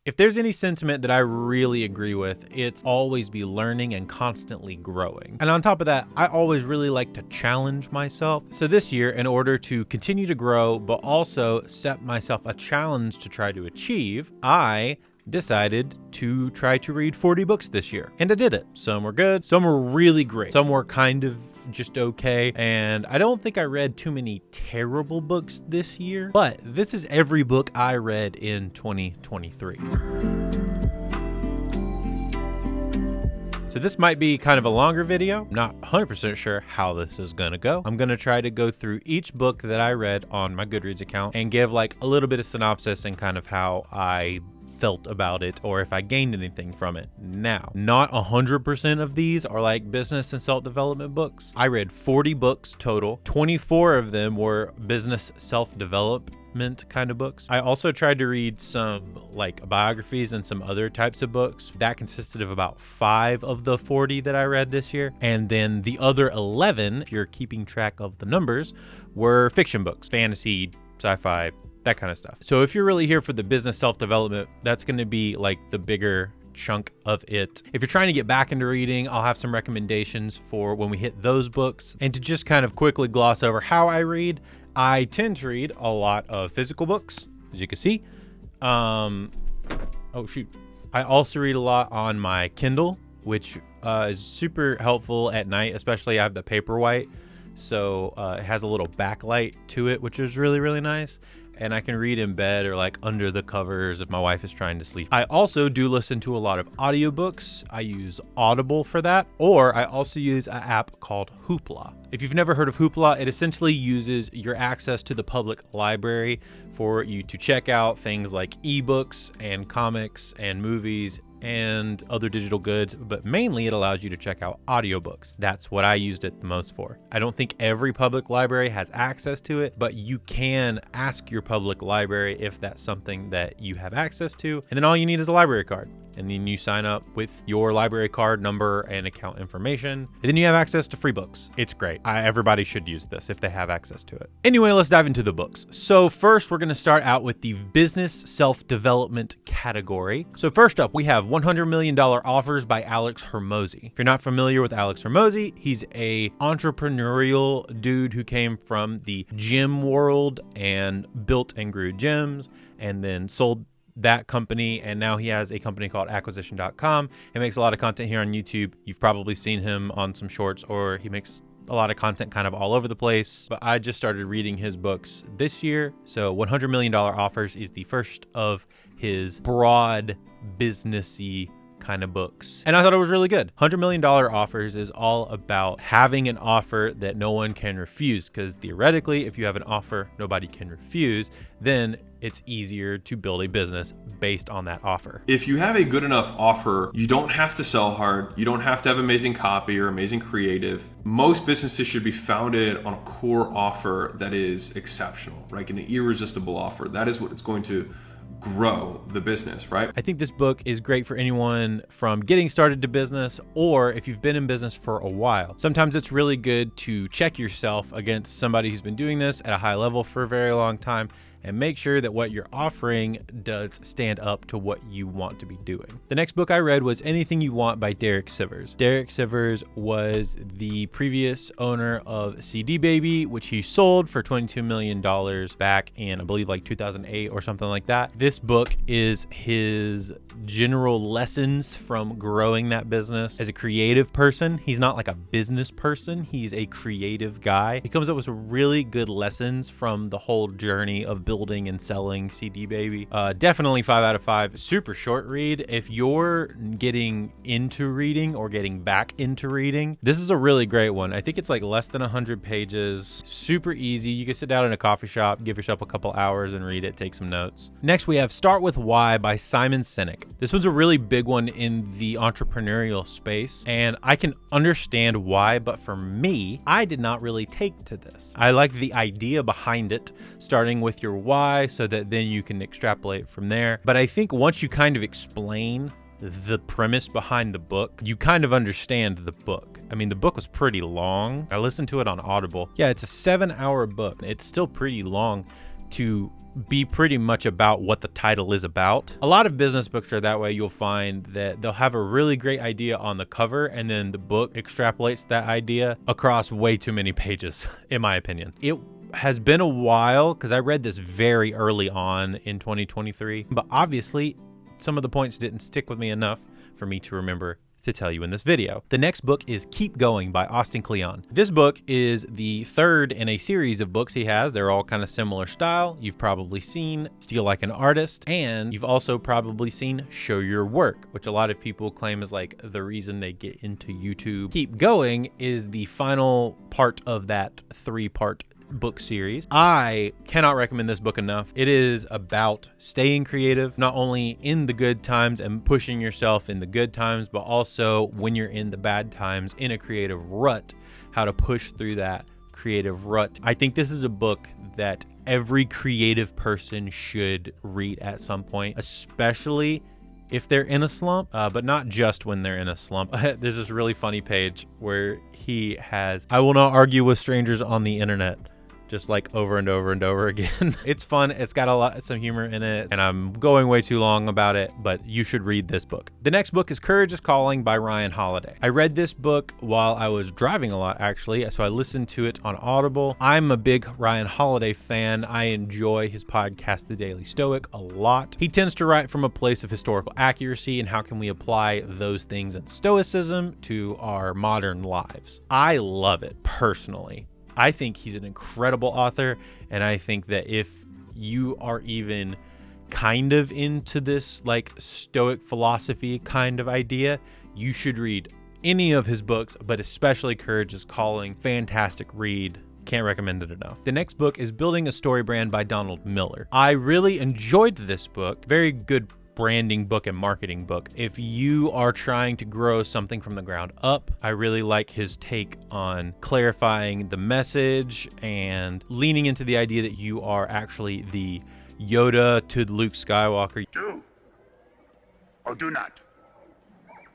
If there's any sentiment that I really agree with, it's always be learning and constantly growing. And on top of that, I always really like to challenge myself. So this year, in order to continue to grow, but also set myself a challenge to try to achieve, I decided to try to read 40 books this year. And I did it. Some were good, some were really great, some were kind of just okay. And I don't think I read too many terrible books this year, but this is every book I read in 2023. So this might be kind of a longer video. I'm not 100% sure how this is gonna go. I'm gonna try to go through each book that I read on my Goodreads account and give like a little bit of synopsis and kind of how I felt about it or if I gained anything from it. Now, not 100% of these are like business and self-development books. I read 40 books total. 24 of them were business self-development kind of books. I also tried to read some like biographies and some other types of books. That consisted of about 5 of the 40 that I read this year. And then the other 11, if you're keeping track of the numbers, were fiction books, fantasy, sci-fi, that kind of stuff. So if you're really here for the business self-development, that's going to be like the bigger chunk of it. If you're trying to get back into reading, I'll have some recommendations for when we hit those books. And to just kind of quickly gloss over how I read, I tend to read a lot of physical books, as you can see. Oh shoot. I also read a lot on my Kindle, which is super helpful at night, especially I have the Paperwhite. So it has a little backlight to it, which is really, really nice. And I can read in bed or like under the covers if my wife is trying to sleep. I also do listen to a lot of audiobooks. I use Audible for that, or I also use an app called Hoopla. If you've never heard of Hoopla, it essentially uses your access to the public library for you to check out things like ebooks and comics and movies and other digital goods, but mainly it allows you to check out audiobooks. That's what I used it the most for. I don't think every public library has access to it, but you can ask your public library if that's something that you have access to. And then all you need is a library card. And then you sign up with your library card number and account information. And then you have access to free books. It's great. Everybody should use this if they have access to it. Anyway, let's dive into the books. So first, we're going to start out with the business self-development category. So first up, we have $100 Million Offers by Alex Hormozi. If you're not familiar with Alex Hormozi, he's a entrepreneurial dude who came from the gym world and built and grew gyms and then sold that company, and now he has a company called acquisition.com. He makes a lot of content here on YouTube. You've probably seen him on some shorts, or he makes a lot of content kind of all over the place. But I just started reading his books this year. So $100 Million Offers is the first of his broad businessy kind of books. And I thought it was really good. $100 Million Offers is all about having an offer that no one can refuse, because theoretically, if you have an offer nobody can refuse, then it's easier to build a business based on that offer. If you have a good enough offer, you don't have to sell hard. You don't have to have amazing copy or amazing creative. Most businesses should be founded on a core offer that is exceptional, like an irresistible offer. That is what it's going to grow the business, right? I think this book is great for anyone from getting started to business, or if you've been in business for a while. Sometimes it's really good to check yourself against somebody who's been doing this at a high level for a very long time and make sure that what you're offering does stand up to what you want to be doing. The next book I read was Anything You Want by Derek Sivers. Derek Sivers was the previous owner of CD Baby, which he sold for $22 million back in, I believe, like 2008 or something like that. This book is his general lessons from growing that business as a creative person. He's not like a business person. He's a creative guy. He comes up with some really good lessons from the whole journey of building and selling CD Baby. Definitely 5 out of 5. Super short read. If you're getting into reading or getting back into reading, this is a really great one. I think it's like less than 100 pages. Super easy. You can sit down in a coffee shop, give yourself a couple hours and read it, take some notes. Next, we have Start With Why by Simon Sinek. This one's a really big one in the entrepreneurial space, and I can understand why, but for me, I did not really take to this. I like the idea behind it, starting with your why so that then you can extrapolate from there. But I think once you kind of explain the premise behind the book, you kind of understand the book. I mean, the book was pretty long. I listened to it on Audible. Yeah, it's a 7-hour book. It's still pretty long to be pretty much about what the title is about. A lot of business books are that way. You'll find that they'll have a really great idea on the cover, and then the book extrapolates that idea across way too many pages, in my opinion. It has been a while because I read this very early on in 2023, but obviously some of the points didn't stick with me enough for me to remember to tell you in this video. The next book is Keep Going by Austin Kleon. This book is the third in a series of books he has. They're all kind of similar style. You've probably seen Steal Like an Artist, and you've also probably seen Show Your Work, which a lot of people claim is like the reason they get into YouTube. Keep Going is the final part of that 3-part book series. I cannot recommend this book enough. It is about staying creative, not only in the good times and pushing yourself in the good times, but also when you're in the bad times in a creative rut, how to push through that creative rut. I think this is a book that every creative person should read at some point, especially if they're in a slump, but not just when they're in a slump. There's this really funny page where he has, I will not argue with strangers on the internet, just like over and over and over again. It's fun. It's got some humor in it, and I'm going way too long about it, but you should read this book. The next book is Courage is Calling by Ryan Holiday. I read this book while I was driving a lot, actually, so I listened to it on Audible. I'm a big Ryan Holiday fan. I enjoy his podcast, The Daily Stoic, a lot. He tends to write from a place of historical accuracy and how can we apply those things in Stoicism to our modern lives. I love it personally. I think he's an incredible author, and I think that if you are even kind of into this like Stoic philosophy kind of idea, you should read any of his books, but especially Courage is Calling. Fantastic read. Can't recommend it enough. The next book is Building a Story Brand by Donald Miller. I really enjoyed this book. Very good branding book and marketing book. If you are trying to grow something from the ground up, I really like his take on clarifying the message and leaning into the idea that you are actually the Yoda to Luke Skywalker. Do or do not.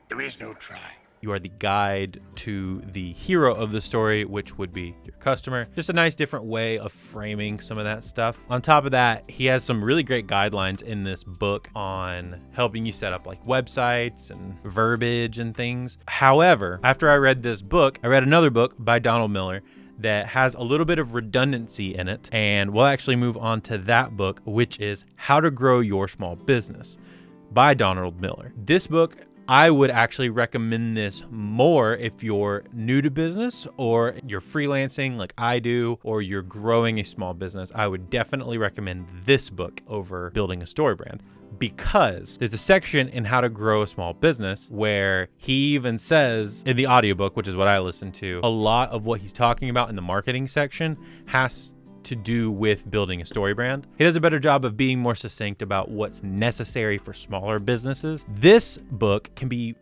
There is no try. You are the guide to the hero of the story, which would be your customer. Just a nice different way of framing some of that stuff. On top of that, he has some really great guidelines in this book on helping you set up like websites and verbiage and things. However, after I read this book, I read another book by Donald Miller that has a little bit of redundancy in it. And we'll actually move on to that book, which is How to Grow Your Small Business by Donald Miller. This book, I would actually recommend this more if you're new to business or you're freelancing like I do, or you're growing a small business. I would definitely recommend this book over Building a Story Brand, because there's a section in How to Grow a Small Business where he even says in the audiobook, which is what I listened to, a lot of what he's talking about in the marketing section has to do with building a story brand. He does a better job of being more succinct about what's necessary for smaller businesses. This book can be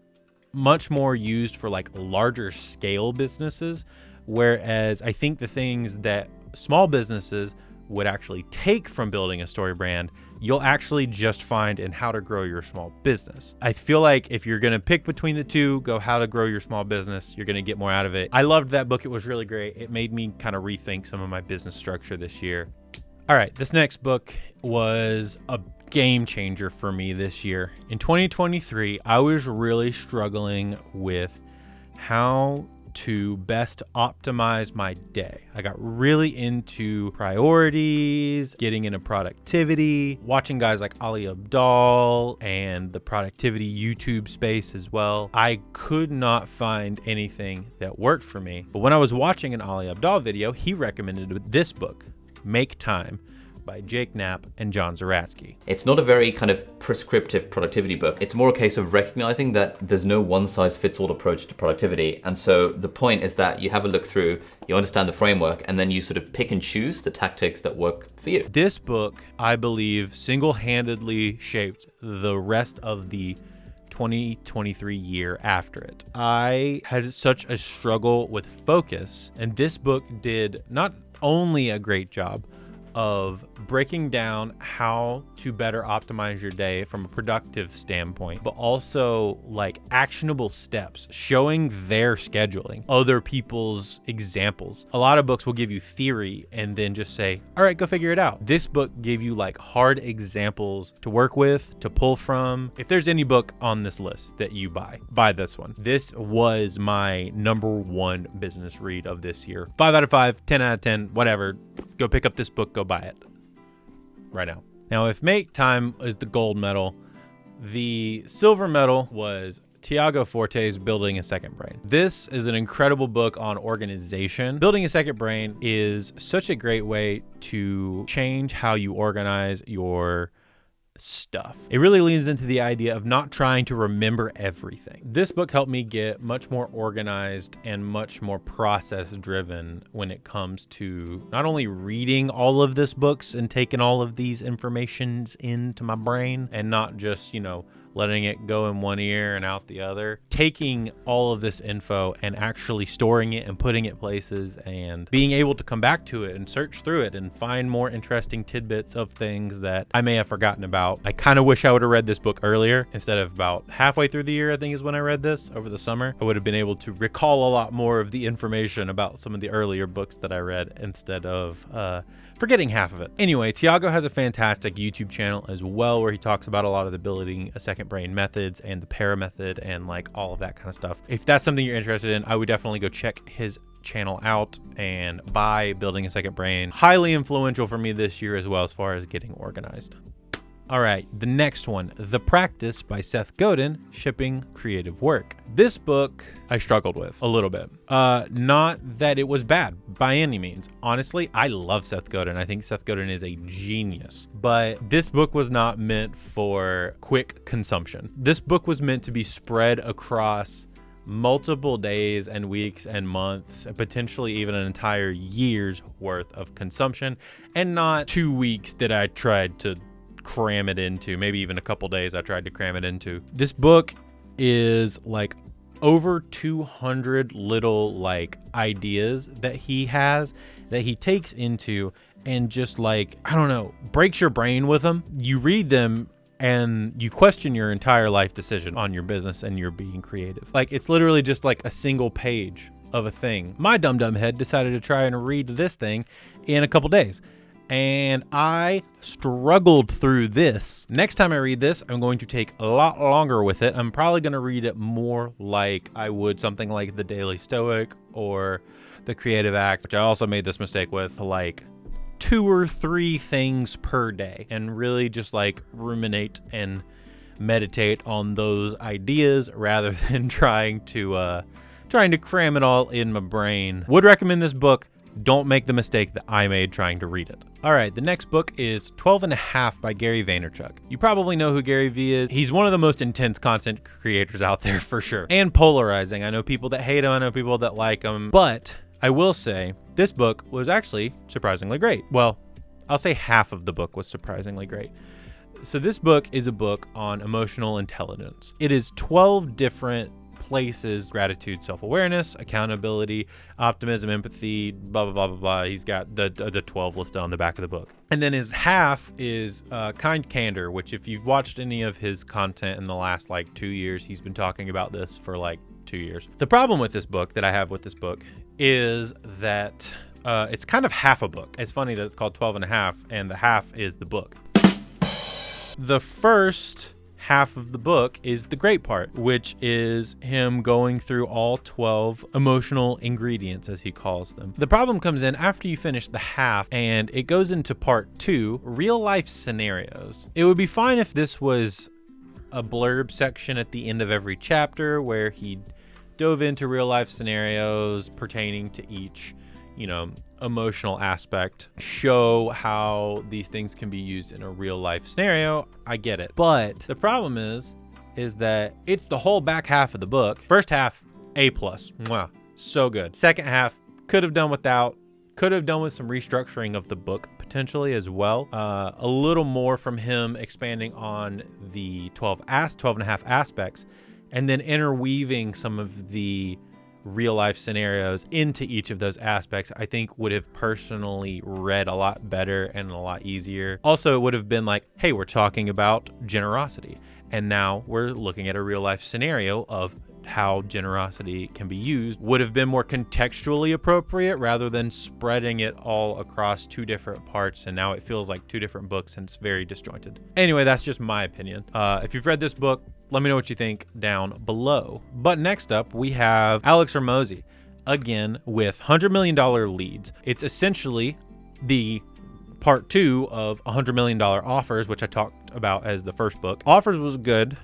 much more used for like larger scale businesses, whereas I think the things that small businesses would actually take from building a story brand, you'll actually just find in How to Grow Your Small Business. I feel like if you're going to pick between the two, go How to Grow Your Small Business. You're going to get more out of it. I loved that book. It was really great. It made me kind of rethink some of my business structure this year. All right, this next book was a game changer for me this year. In 2023, I was really struggling with how to best optimize my day. I got really into priorities, getting into productivity, watching guys like Ali Abdaal and the productivity YouTube space as well. I could not find anything that worked for me. But when I was watching an Ali Abdaal video, he recommended this book, Make Time, by Jake Knapp and John Zeratsky. It's not a very kind of prescriptive productivity book. It's more a case of recognizing that there's no one-size-fits-all approach to productivity. And so the point is that you have a look through, you understand the framework, and then you sort of pick and choose the tactics that work for you. This book, I believe, single-handedly shaped the rest of the 2023 year after it. I had such a struggle with focus, and this book did not only a great job of breaking down how to better optimize your day from a productive standpoint, but also like actionable steps, showing their scheduling, other people's examples. A lot of books will give you theory and then just say, all right, go figure it out. This book gave you like hard examples to work with, to pull from. If there's any book on this list that you buy this one. This was my #1 business read of this year. 5 out of 5, 10 out of 10, whatever. Go pick up this book, go buy it right now. Now, if make time is the gold medal, the silver medal was Tiago Forte's Building a Second Brain. This is an incredible book on organization. Building a Second Brain is such a great way to change how you organize your stuff. It really leans into the idea of not trying to remember everything. This book helped me get much more organized and much more process driven when it comes to not only reading all of this books and taking all of these informations into my brain and not just, letting it go in one ear and out the other. Taking all of this info and actually storing it and putting it places and being able to come back to it and search through it and find more interesting tidbits of things that I may have forgotten about. I kind of wish I would have read this book earlier instead of about halfway through the year, I think is when I read this over the summer. I would have been able to recall a lot more of the information about some of the earlier books that I read instead of forgetting half of it. Anyway, Tiago has a fantastic YouTube channel as well where he talks about a lot of the building a second brain methods and the para method and like all of that kind of stuff. If that's something you're interested in, I would definitely go check his channel out and buy Building a Second Brain. Highly influential for me this year as well as far as getting organized. All right, the next one, The Practice by Seth Godin, Shipping Creative Work. This book I struggled with a little bit. Not that it was bad by any means. Honestly, I love Seth Godin. I think Seth Godin is a genius. But this book was not meant for quick consumption. This book was meant to be spread across multiple days and weeks and months, and potentially even an entire year's worth of consumption, and not 2 weeks that I tried to cram it into, maybe even a couple days I tried to cram it into. This book is like over 200 little like ideas that he has that he takes into and just like, I don't know, breaks your brain with them. You read them and you question your entire life decision on your business and your being creative. Like it's literally just like a single page of a thing. My dumb head decided to try and read this thing in a couple days. And I struggled through this. Next time I read this, I'm going to take a lot longer with it. I'm probably going to read it more like I would something like The Daily Stoic or The Creative Act, which I also made this mistake with, like 2 or 3 things per day and really just like ruminate and meditate on those ideas rather than trying to cram it all in my brain. Would recommend this book. Don't make the mistake that I made trying to read it. All right, the next book is 12 and a Half by Gary Vaynerchuk. You probably know who Gary V is. He's one of the most intense content creators out there for sure. And polarizing. I know people that hate him, I know people that like him. But I will say this book was actually surprisingly great. Well, I'll say half of the book was surprisingly great. So this book is a book on emotional intelligence. It is 12 different places: gratitude, self-awareness, accountability, optimism, empathy, blah, blah, blah, blah, blah. He's got the 12 listed on the back of the book. And then his half is kind candor, which if you've watched any of his content in the last like 2 years, he's been talking about this for like 2 years. The problem with this book that I have with this book is that it's kind of half a book. It's funny that it's called 12 and a Half and the half is the book. The first half of the book is the great part, which is him going through all 12 emotional ingredients, as he calls them. The problem comes in after you finish the half and it goes into part 2, real life scenarios. It would be fine if this was a blurb section at the end of every chapter where he dove into real life scenarios pertaining to each, emotional aspect, show how these things can be used in a real life scenario. I get it. But the problem is that it's the whole back half of the book. First half, A+. Mwah. So good. Second half, could have done without, could have done with some restructuring of the book potentially as well. A little more from him expanding on the 12 and a half aspects and then interweaving some of the real life scenarios into each of those aspects, I think would have personally read a lot better and a lot easier. Also, it would have been like, hey, we're talking about generosity, and now we're looking at a real life scenario of how generosity can be used. Would have been more contextually appropriate rather than spreading it all across two different parts, and now it feels like two different books and it's very disjointed. Anyway, that's just my opinion. If you've read this book, let me know what you think down below. But next up, we have Alex Hormozi, again with $100 million leads. It's essentially the part 2 of $100 million offers, which I talked about as the first book. Offers was good.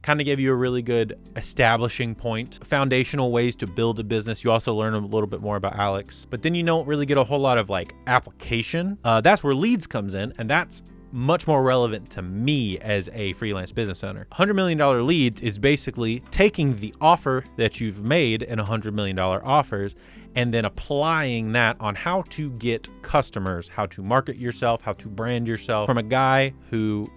Kind of gave you a really good establishing point, foundational ways to build a business. You also learn a little bit more about Alex, but then you don't really get a whole lot of like application. That's where leads comes in, and that's much more relevant to me as a freelance business owner. $100 million leads is basically taking the offer that you've made in $100 million offers and then applying that on how to get customers, how to market yourself, how to brand yourself from a guy who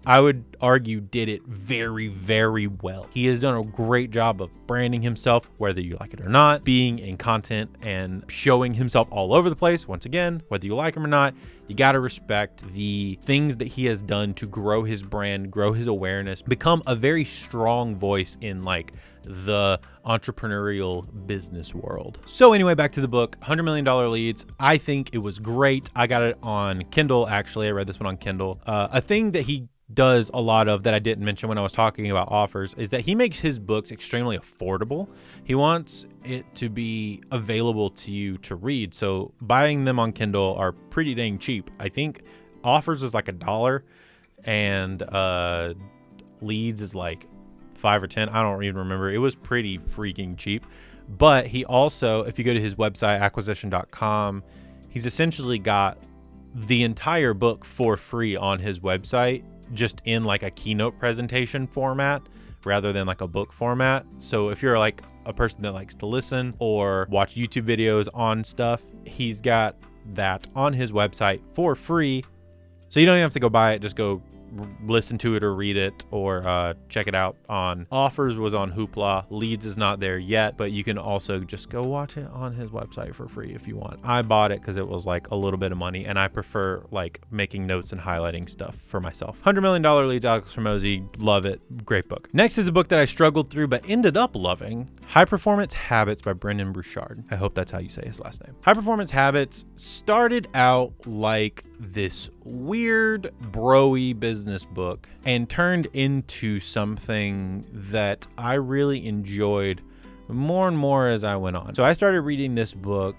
I would argue did it very, very well. He has done a great job of branding himself, whether you like it or not, being in content and showing himself all over the place. Once again, whether you like him or not, you got to respect the things that he has done to grow his brand, grow his awareness, become a very strong voice in like the entrepreneurial business world. So anyway, back to the book, $100 million leads. I think it was great. I got it on Kindle, actually. I read this one on Kindle. A thing that he does a lot of that I didn't mention when I was talking about offers is that he makes his books extremely affordable. He wants it to be available to you to read. So buying them on Kindle are pretty dang cheap. I think offers is like $1 and leads is like $5 or $10. I don't even remember. It was pretty freaking cheap. But he also, if you go to his website, acquisition.com, he's essentially got the entire book for free on his website, just in like a keynote presentation format rather than like a book format. So if you're like a person that likes to listen or watch YouTube videos on stuff, he's got that on his website for free. So you don't even have to go buy it. Just go listen to it or read it or check it out on Offers was on Hoopla. Leads is not there yet, but you can also just go watch it on his website for free if you want. I bought it because it was like a little bit of money and I prefer like making notes and highlighting stuff for myself. $100 million leads, Alex Hormozi. Love it. Great book. Next is a book that I struggled through but ended up loving, High Performance Habits by Brendon Burchard. I hope that's how you say his last name. High Performance Habits started out like this weird bro-y business book and turned into something that I really enjoyed more and more as I went on. So I started reading this book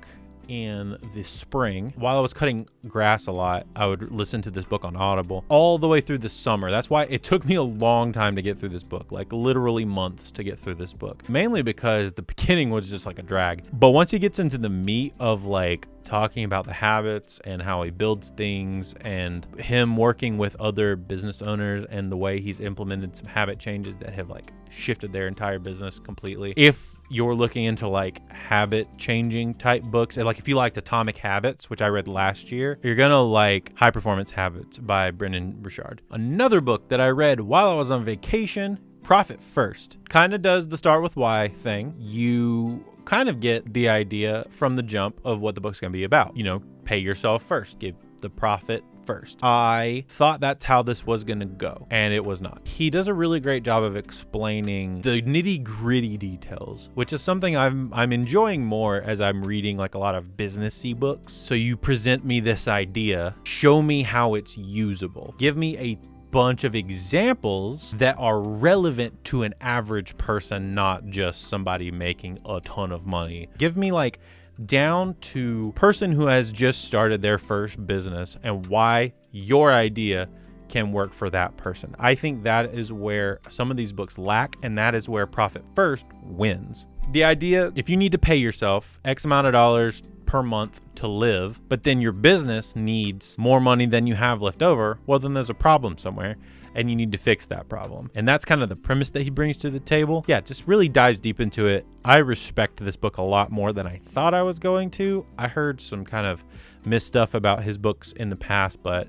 in the spring. While I was cutting grass a lot, I would listen to this book on Audible all the way through the summer. That's why it took me a long time to get through this book, like literally months to get through this book, mainly because the beginning was just like a drag. But once he gets into the meat of like talking about the habits and how he builds things and him working with other business owners and the way he's implemented some habit changes that have like shifted their entire business completely. If you're looking into like habit changing type books, and like if you liked Atomic Habits, which I read last year, you're gonna like High Performance Habits by Brendon Burchard. Another book that I read while I was on vacation, Profit First, kind of does the start with why thing. You kind of get the idea from the jump of what the book's going to be about. You know, pay yourself first, give the profit first. I thought that's how this was going to go, and it was not. He does a really great job of explaining the nitty-gritty details, which is something I'm enjoying more as I'm reading like a lot of businessy books. So you present me this idea, show me how it's usable, give me a bunch of examples that are relevant to an average person, not just somebody making a ton of money. Give me like down to person who has just started their first business and why your idea can work for that person. I think that is where some of these books lack, and that is where Profit First wins. The idea, if you need to pay yourself X amount of dollars per month to live, but then your business needs more money than you have left over, well, then there's a problem somewhere and you need to fix that problem. And that's kind of the premise that he brings to the table. Yeah, just really dives deep into it. I respect this book a lot more than I thought I was going to. I heard some kind of missed stuff about his books in the past, but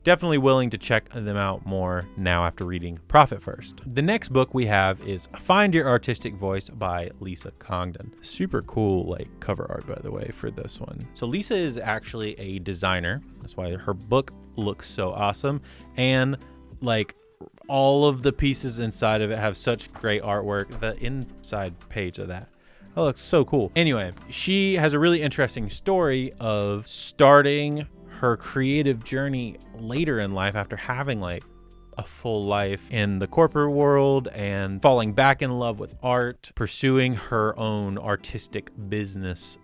definitely willing to check them out more now after reading Profit First. The next book we have is Find Your Artistic Voice by Lisa Congdon. Super cool like cover art, by the way, for this one. So Lisa is actually a designer. That's why her book looks so awesome. And like all of the pieces inside of it have such great artwork. The inside page of that, oh, looks so cool. Anyway, she has a really interesting story of starting her creative journey later in life after having like a full life in the corporate world and falling back in love with art, pursuing her own artistic business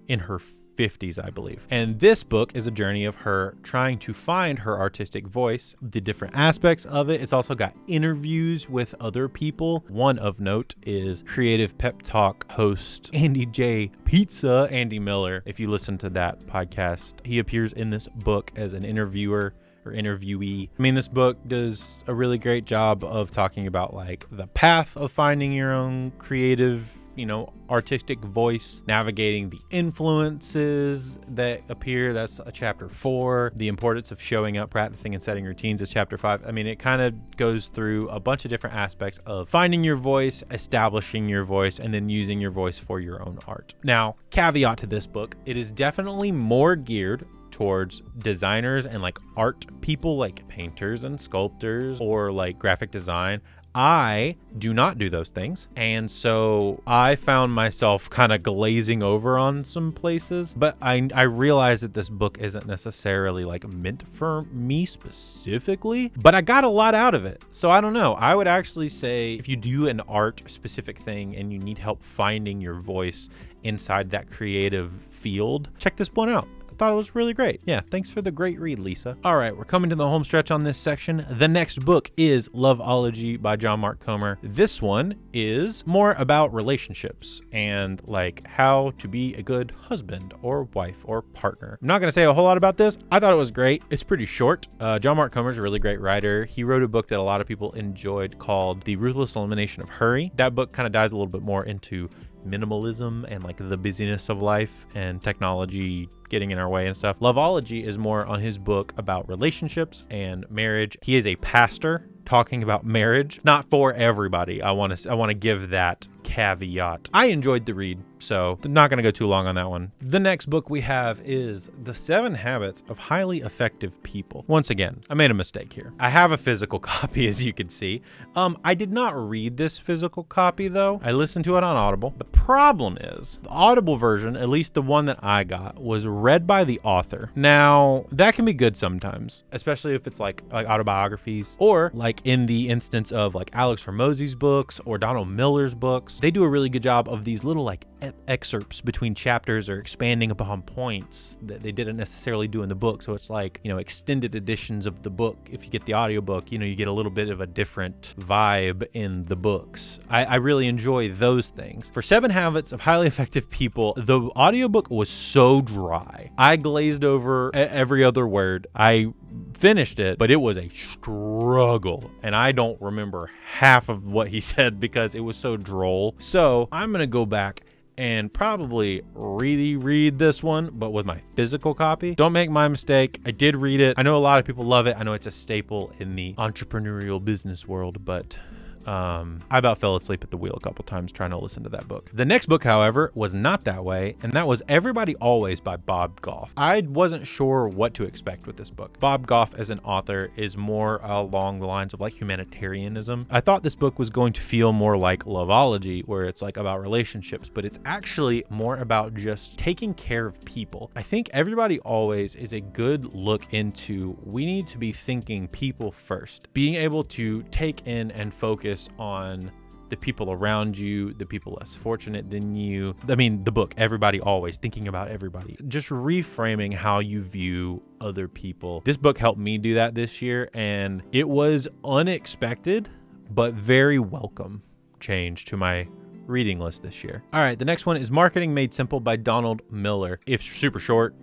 in her 50s, I believe. And this book is a journey of her trying to find her artistic voice, the different aspects of it. It's also got interviews with other people. One of note is Creative Pep Talk host Andy Miller. If you listen to that podcast, he appears in this book as an interviewer or interviewee. I mean, this book does a really great job of talking about like the path of finding your own creative, artistic voice, navigating the influences that appear. That's chapter 4. The importance of showing up, practicing, and setting routines is chapter 5. I mean, it kind of goes through a bunch of different aspects of finding your voice, establishing your voice, and then using your voice for your own art. Now, caveat to this book, it is definitely more geared towards designers and like art people, like painters and sculptors or like graphic design. I do not do those things. And so I found myself kind of glazing over on some places, but I realized that this book isn't necessarily like meant for me specifically, but I got a lot out of it. So I don't know. I would actually say if you do an art specific thing and you need help finding your voice inside that creative field, check this one out. Thought it was really great. Yeah, thanks for the great read, Lisa. All right, we're coming to the home stretch on this section. The next book is Loveology by John Mark Comer. This one is more about relationships and like how to be a good husband or wife or partner. I'm not going to say a whole lot about this. I thought it was great. It's pretty short. John Mark Comer is a really great writer. He wrote a book that a lot of people enjoyed called The Ruthless Elimination of Hurry. That book kind of dives a little bit more into minimalism and like the busyness of life and technology getting in our way and stuff. Loveology is more on his book about relationships and marriage. He is a pastor talking about marriage. It's not for everybody. I want to give that caveat. I enjoyed the read, so I'm not going to go too long on that one. The next book we have is The 7 Habits of Highly Effective People. Once again, I made a mistake here. I have a physical copy, as you can see. I did not read this physical copy, though. I listened to it on Audible. The problem is, the Audible version, at least the one that I got, was read by the author. Now, that can be good sometimes, especially if it's like autobiographies, or like in the instance of like Alex Hormozy's books or Donald Miller's books. They do a really good job of these little like excerpts between chapters or expanding upon points that they didn't necessarily do in the book. So it's like, extended editions of the book. If you get the audiobook, you get a little bit of a different vibe in the books. I really enjoy those things. For 7 Habits of Highly Effective People, the audiobook was so dry. I glazed over every other word. I finished it, but it was a struggle, and I don't remember half of what he said because it was so droll. So I'm gonna go back and probably reread this one, but with my physical copy. Don't make my mistake. I did read it. I know a lot of people love it. I know it's a staple in the entrepreneurial business world, but I about fell asleep at the wheel a couple times trying to listen to that book. The next book, however, was not that way, and that was Everybody Always by Bob Goff. I wasn't sure what to expect with this book. Bob Goff as an author is more along the lines of like humanitarianism. I thought this book was going to feel more like Loveology, where it's like about relationships, but it's actually more about just taking care of people. I think Everybody Always is a good look into we need to be thinking people first, being able to take in and focus on the people around you, the people less fortunate than you. I mean, the book, Everybody Always, thinking about everybody. Just reframing how you view other people. This book helped me do that this year, and it was unexpected, but very welcome change to my reading list this year. All right, the next one is Marketing Made Simple by Donald Miller. It's super short.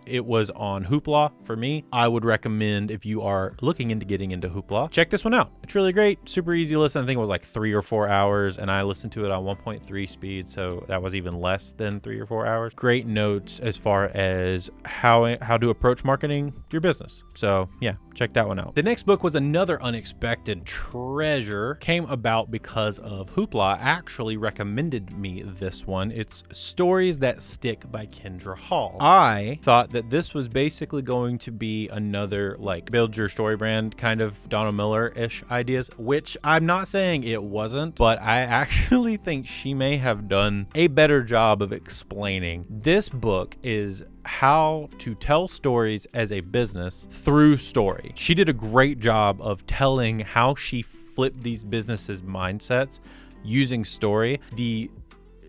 It was on Hoopla for me. I would recommend, if you are looking into getting into Hoopla, check this one out. It's really great, super easy to listen. I think it was like 3 or 4 hours, and I listened to it on 1.3 speed, so that was even less than 3 or 4 hours. Great notes as far as how to approach marketing your business. So yeah, check that one out. The next book was another unexpected treasure. Came about because of Hoopla actually recommended me this one. It's Stories That Stick by Kendra Hall. I thought that this was basically going to be another like build your story brand kind of Donna Miller-ish ideas, which I'm not saying it wasn't, but I actually think she may have done a better job of explaining. This book is how to tell stories as a business through story. She did a great job of telling how she flipped these businesses' mindsets using story. The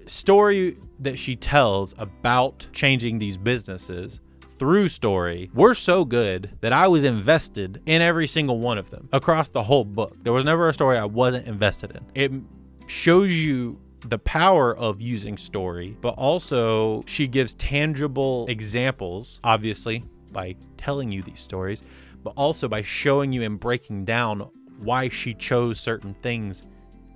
story that she tells about changing these businesses through story were so good that I was invested in every single one of them across the whole book. There was never a story I wasn't invested in. It shows you the power of using story, but also she gives tangible examples, obviously by telling you these stories, but also by showing you and breaking down why she chose certain things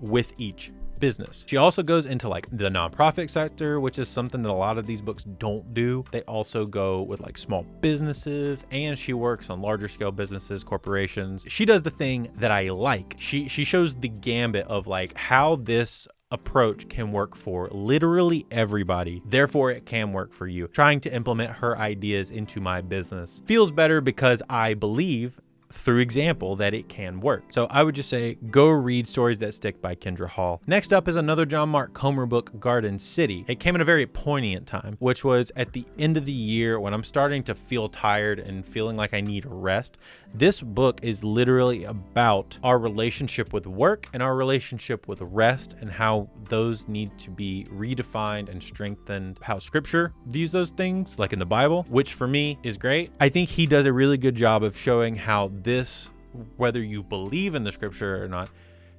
with each business. She also goes into like the nonprofit sector, which is something that a lot of these books don't do. They also go with like small businesses, and she works on larger scale businesses, corporations. She does the thing that I like. She shows the gambit of like how this approach can work for literally everybody. Therefore, it can work for you. Trying to implement her ideas into my business feels better because I believe through example that it can work. So I would just say go read Stories That Stick by Kendra Hall. Next up is another John Mark Comer book, Garden City. It came at a very poignant time, which was at the end of the year when I'm starting to feel tired and feeling like I need rest. This book is literally about our relationship with work and our relationship with rest and how those need to be redefined and strengthened, how scripture views those things, like in the Bible, which for me is great. I think he does a really good job of showing how this, whether you believe in the scripture or not,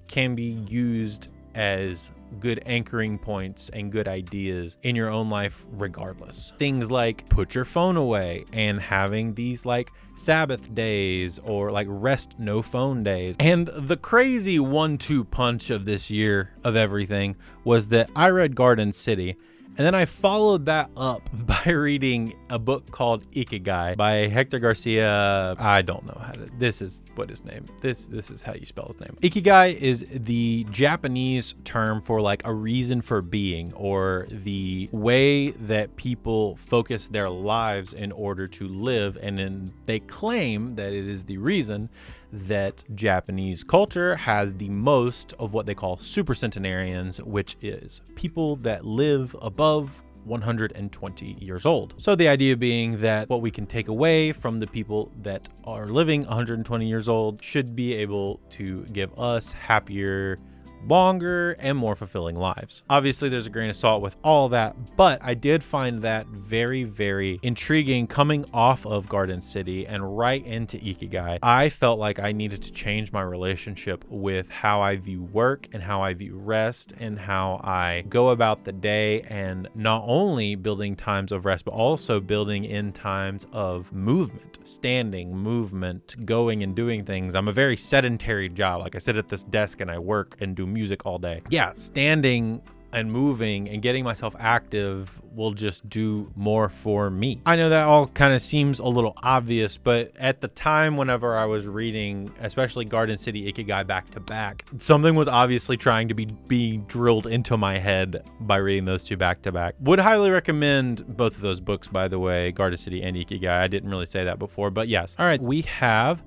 can be used as good anchoring points and good ideas in your own life regardless. Things like put your phone away and having these like Sabbath days or like rest no phone days. And the crazy 1-2 punch of this year of everything was that I read Garden City, and then I followed that up by reading a book called Ikigai by Hector Garcia. I don't know how to, this is what his name, this is how you spell his name. Ikigai is the Japanese term for like a reason for being, or the way that people focus their lives in order to live. And then they claim that it is the reason that Japanese culture has the most of what they call supercentenarians, which is people that live above 120 years old. So the idea being that what we can take away from the people that are living 120 years old should be able to give us happier, longer, and more fulfilling lives. Obviously, there's a grain of salt with all that, but I did find that very, very intriguing coming off of Garden City and right into Ikigai. I felt like I needed to change my relationship with how I view work and how I view rest and how I go about the day, and not only building times of rest, but also building in times of movement, standing, movement, going and doing things. I'm a very sedentary job. Like I sit at this desk and I work and do music all day. Yeah, standing and moving and getting myself active will just do more for me. I know that all kind of seems a little obvious, but at the time whenever I was reading, especially Garden City, Ikigai back to back, something was obviously trying to be drilled into my head by reading those two back to back. Would highly recommend both of those books, by the way, Garden City and Ikigai. I didn't really say that before, but yes. All right, we have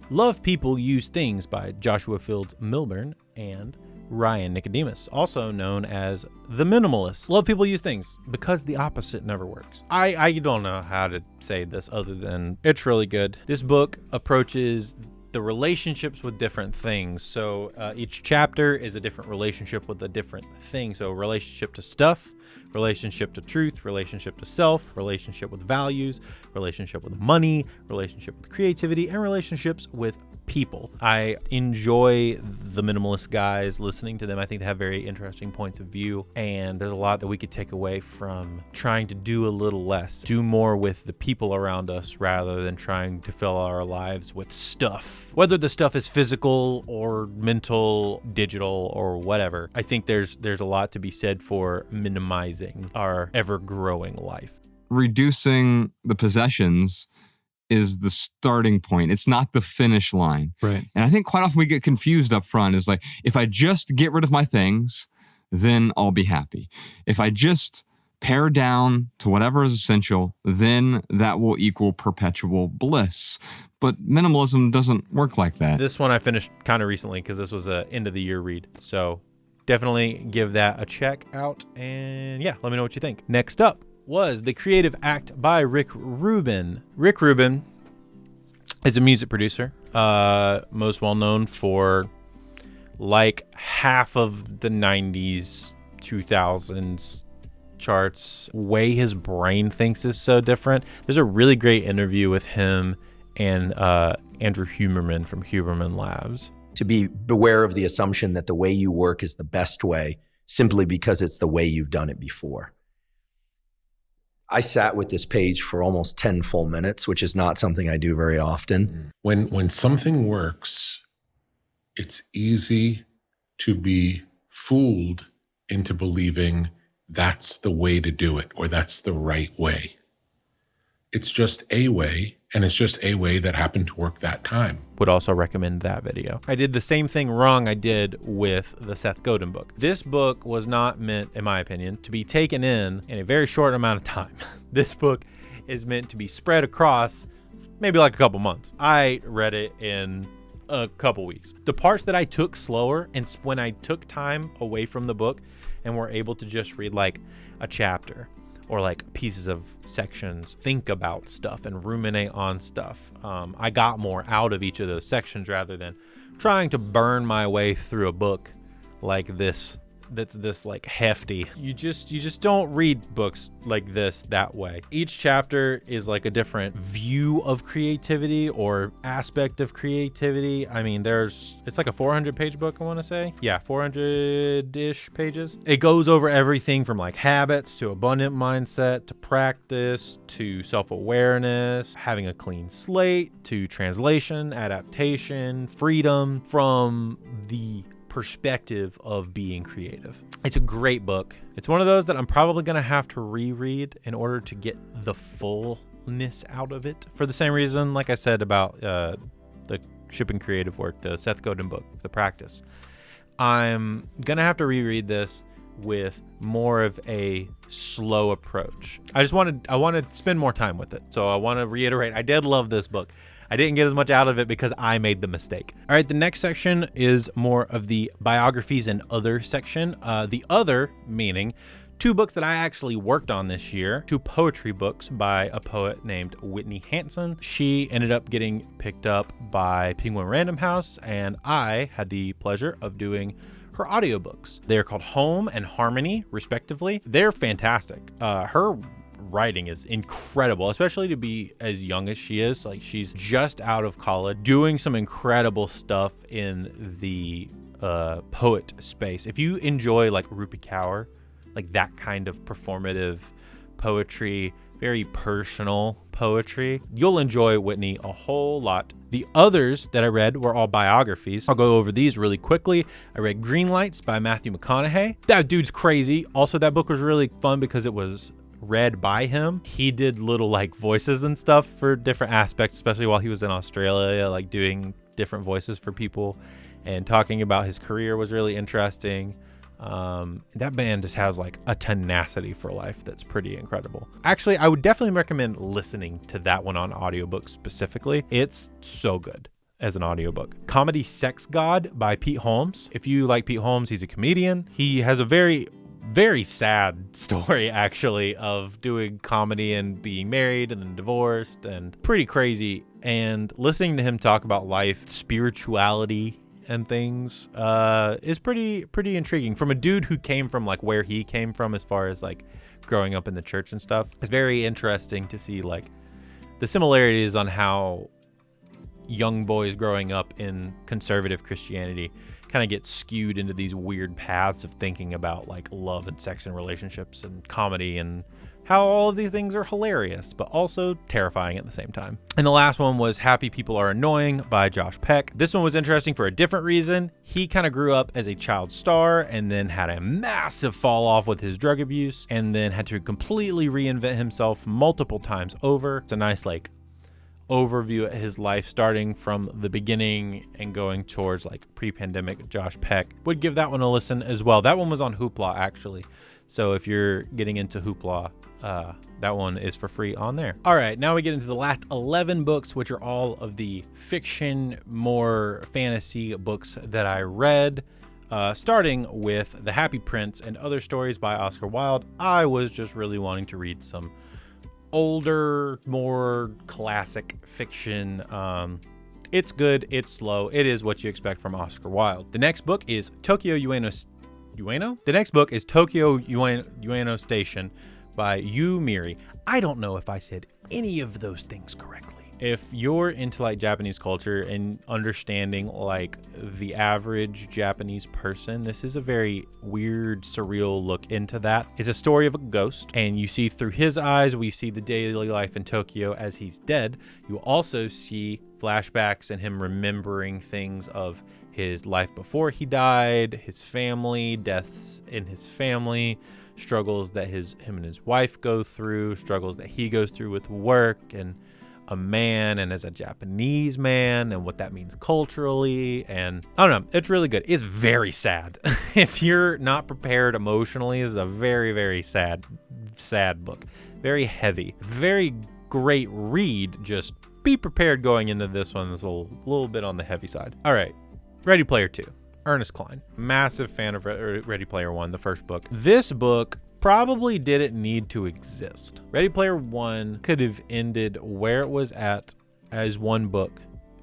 Love People Use Things by Joshua Fields Milburn and Ryan Nicodemus, also known as The Minimalist. Love People Use Things because the opposite never works. I don't know how to say this other than it's really good. This book approaches the relationships with different things. So each chapter is a different relationship with a different thing. So relationship to stuff, relationship to truth, relationship to self, relationship with values, relationship with money, relationship with creativity, and relationships with people. I enjoy the minimalist guys, listening to them. I think they have very interesting points of view, and there's a lot that we could take away from trying to do a little less, do more with the people around us rather than trying to fill our lives with stuff. Whether the stuff is physical or mental, digital, or whatever, I think there's a lot to be said for minimizing our ever-growing life. Reducing the possessions is the starting point. It's not the finish line. Right. And I think quite often we get confused up front. Is like, if I just get rid of my things, then I'll be happy. If I just pare down to whatever is essential, then that will equal perpetual bliss. But minimalism doesn't work like that. This one I finished kind of recently because this was a end of the year read. So definitely give that a check out. And yeah, let me know what you think. Next up was The Creative Act by Rick Rubin. Rick Rubin is a music producer, most well known for like half of the 90s, 2000s charts. Way his brain thinks is so different. There's a really great interview with him and Andrew Huberman from Huberman Labs. To be beware of the assumption that the way you work is the best way simply because it's the way you've done it before. I sat with this page for almost 10 full minutes, which is not something I do very often. When something works, it's easy to be fooled into believing that's the way to do it or that's the right way. It's just a way, and it's just a way that happened to work that time. Would also recommend that video. I did the same thing wrong I did with the Seth Godin book. This book was not meant, in my opinion, to be taken in a very short amount of time. This book is meant to be spread across maybe like a couple months. I read it in a couple weeks. The parts that I took slower, and when I took time away from the book and were able to just read like a chapter or like pieces of sections, think about stuff and ruminate on stuff. I got more out of each of those sections rather than trying to burn my way through a book like this. That's this like hefty. You just don't read books like this that way. Each chapter is like a different view of creativity or aspect of creativity. I mean, it's like a 400-page book, I want to say. Yeah, 400-ish pages. It goes over everything from like habits to abundant mindset to practice to self-awareness, having a clean slate to translation, adaptation, freedom from the perspective of being creative. It's a great book. It's one of those that I'm probably going to have to reread in order to get the fullness out of it. For the same reason, like I said about the Shipping Creative Work, the Seth Godin book, The Practice. I'm going to have to reread this with more of a slow approach. I want to spend more time with it. So I want to reiterate, I did love this book. I didn't get as much out of it because I made the mistake. All right, the next section is more of the biographies and other section. The other meaning 2 books that I actually worked on this year, 2 poetry books by a poet named Whitney Hansen. She ended up getting picked up by Penguin Random House, and I had the pleasure of doing her audiobooks. They're called Home and Harmony, respectively. They're fantastic. Her writing is incredible, especially to be as young as she is. Like, she's just out of college doing some incredible stuff in the poet space. If you enjoy like Rupi Kaur, like that kind of performative poetry, very personal poetry, you'll enjoy Whitney a whole lot. The others that I read were all biographies. I'll go over these really quickly. I read Green Lights by Matthew McConaughey. That dude's crazy. Also, that book was really fun because it was read by him. He did little like voices and stuff for different aspects, especially while he was in Australia, like doing different voices for people and talking about his career was really interesting. That man just has like a tenacity for life that's pretty incredible. Actually, I would definitely recommend listening to that one on audiobook specifically. It's so good as an audiobook. Comedy Sex God by Pete Holmes. If you like Pete Holmes, he's a comedian. He has a very sad story actually of doing comedy and being married and then divorced, and pretty crazy. And listening to him talk about life, spirituality and things is pretty intriguing from a dude who came from like where he came from as far as like growing up in the church and stuff. It's very interesting to see like the similarities on how young boys growing up in conservative Christianity kind of get skewed into these weird paths of thinking about like love and sex and relationships and comedy and how all of these things are hilarious, but also terrifying at the same time. And the last one was Happy People Are Annoying by Josh Peck. This one was interesting for a different reason. He kind of grew up as a child star and then had a massive fall off with his drug abuse and then had to completely reinvent himself multiple times over. It's a nice like overview at his life starting from the beginning and going towards like pre-pandemic Josh Peck. Would give that one a listen as well. That one was on Hoopla actually. So if you're getting into Hoopla, that one is for free on there. All right, now we get into the last 11 books, which are all of the fiction, more fantasy books that I read, starting with The Happy Prince and Other Stories by Oscar Wilde. I was just really wanting to read some older, more classic fiction. It's good, it's slow, it is what you expect from Oscar Wilde. The next book is Tokyo Ueno? The next book is Tokyo Ueno Station by Yu Miri. I don't know if I said any of those things correctly. If you're into like Japanese culture and understanding like the average Japanese person, this is a very weird, surreal look into that. It's a story of a ghost, and you see through his eyes, we see the daily life in Tokyo as he's dead. You also see flashbacks and him remembering things of his life before he died, his family, deaths in his family, struggles that him and his wife go through, struggles that he goes through with work and a man and as a Japanese man and what that means culturally. And I don't know, it's really good. It's very sad. If you're not prepared emotionally, it's a very, very sad book. Very heavy, very great read. Just be prepared going into this one. It's a little bit on the heavy side. All right, Ready Player 2. Ernest Cline. Massive fan of Ready Player One, the first book. This book probably didn't need to exist. Ready Player One could have ended where it was at as one book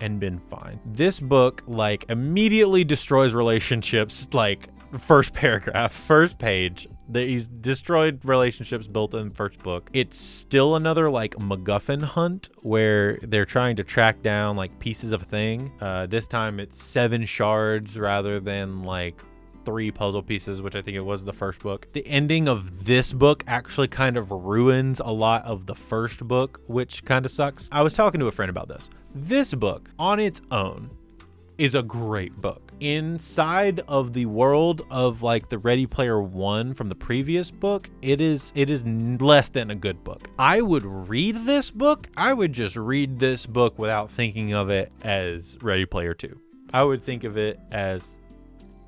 and been fine. This book like immediately destroys relationships, like first paragraph, first page. He's destroyed relationships built in the first book. It's still another like MacGuffin hunt where they're trying to track down like pieces of a thing. This time it's 7 shards rather than like 3 puzzle pieces, which I think it was the first book. The ending of this book actually kind of ruins a lot of the first book, which kind of sucks. I was talking to a friend about this. This book on its own is a great book. Inside of the world of like the Ready Player One from the previous book, it is less than a good book. I would read this book. I would just read this book without thinking of it as Ready Player Two. I would think of it as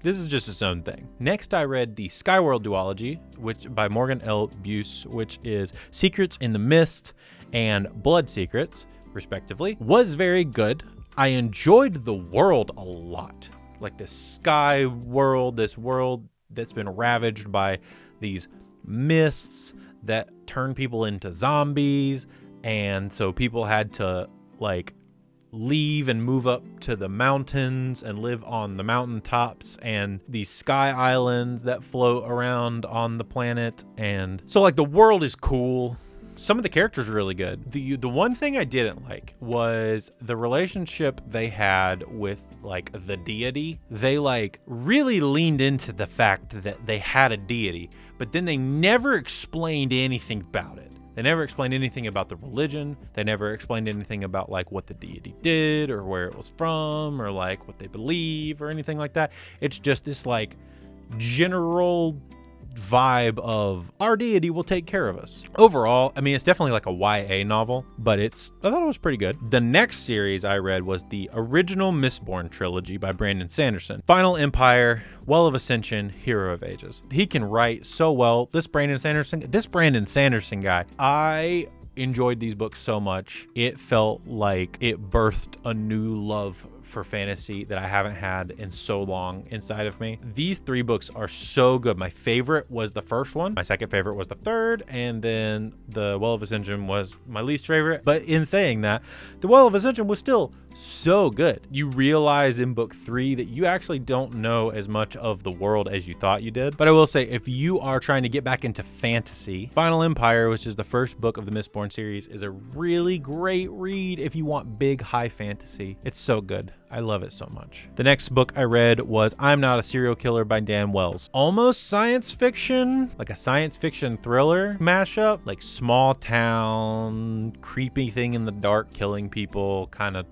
this is just its own thing. Next, I read the Skyworld duology, which by Morgan L. Buse, which is Secrets in the Mist and Blood Secrets, respectively. Was very good. I enjoyed the world a lot. Like this sky world, this world that's been ravaged by these mists that turn people into zombies. And so people had to like leave and move up to the mountains and live on the mountaintops and these sky islands that float around on the planet. And so like the world is cool. Some of the characters are really good. The one thing I didn't like was the relationship they had with like the deity. They like really leaned into the fact that they had a deity, but then they never explained anything about it. They never explained anything about the religion. They never explained anything about like what the deity did or where it was from or like what they believe or anything like that. It's just this like general vibe of our deity will take care of us. Overall, I mean, it's definitely like a YA novel, but I thought it was pretty good. The next series I read was the original Mistborn trilogy by Brandon Sanderson. Final Empire, Well of Ascension, Hero of Ages. He can write so well. This Brandon Sanderson guy, I enjoyed these books so much. It felt like it birthed a new love for fantasy that I haven't had in so long inside of me. These 3 books are so good. My favorite was the first one. My second favorite was the third. And then the Well of Ascension was my least favorite. But in saying that, the Well of Ascension was still So good. You realize in book 3 that you actually don't know as much of the world as you thought you did. But I will say, if you are trying to get back into fantasy, Final Empire, which is the first book of the Mistborn series, is a really great read if you want big, high fantasy. It's so good. I love it so much. The next book I read was I'm Not a Serial Killer by Dan Wells. Almost science fiction, like a science fiction thriller mashup, like small town, creepy thing in the dark, killing people kind of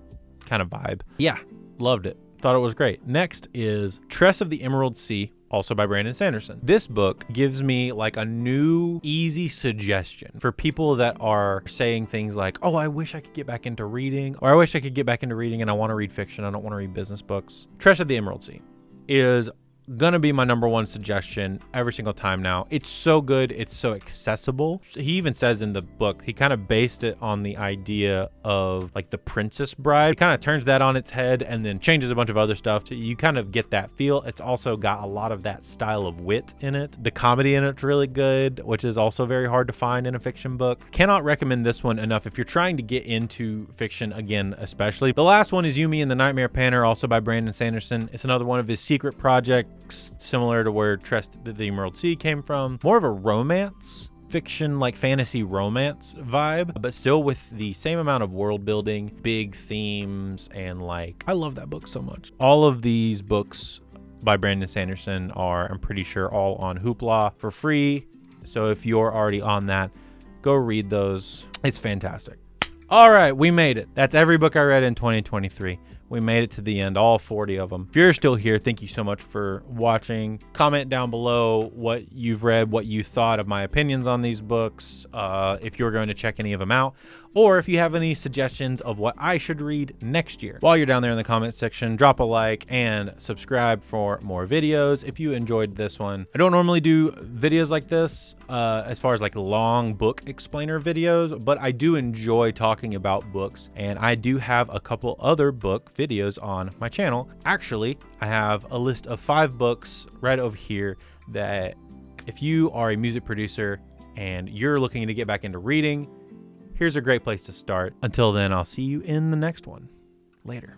vibe. Yeah, loved it. Thought it was great. Next is Tress of the Emerald Sea, also by Brandon Sanderson. This book gives me like a new, easy suggestion for people that are saying things like, oh, I wish I could get back into reading, or I wish I could get back into reading and I want to read fiction. I don't want to read business books. Tress of the Emerald Sea is gonna be my number one suggestion every single time now. It's so good. It's so accessible. He even says in the book, he kind of based it on the idea of like The Princess Bride. He kind of turns that on its head and then changes a bunch of other stuff. You kind of get that feel. It's also got a lot of that style of wit in it. The comedy in it's really good, which is also very hard to find in a fiction book. Cannot recommend this one enough if you're trying to get into fiction again, especially. The last one is Yumi and the Nightmare Painter, also by Brandon Sanderson. It's another one of his secret projects, similar to where Tress of the Emerald Sea came from. More of a romance fiction, like fantasy romance vibe, but still with the same amount of world building, big themes, and like, I love that book so much. All of these books by Brandon Sanderson are, I'm pretty sure, all on Hoopla for free. So if you're already on that, go read those. It's fantastic. All right, we made it. That's every book I read in 2023. We made it to the end, all 40 of them. If you're still here, thank you so much for watching. Comment down below what you've read, what you thought of my opinions on these books, if you're going to check any of them out, or if you have any suggestions of what I should read next year. While you're down there in the comment section, drop a like and subscribe for more videos if you enjoyed this one. I don't normally do videos like this as far as like long book explainer videos, but I do enjoy talking about books, and I do have a couple other book videos on my channel. Actually, I have a list of 5 books right over here that if you are a music producer and you're looking to get back into reading, here's a great place to start. Until then, I'll see you in the next one. Later.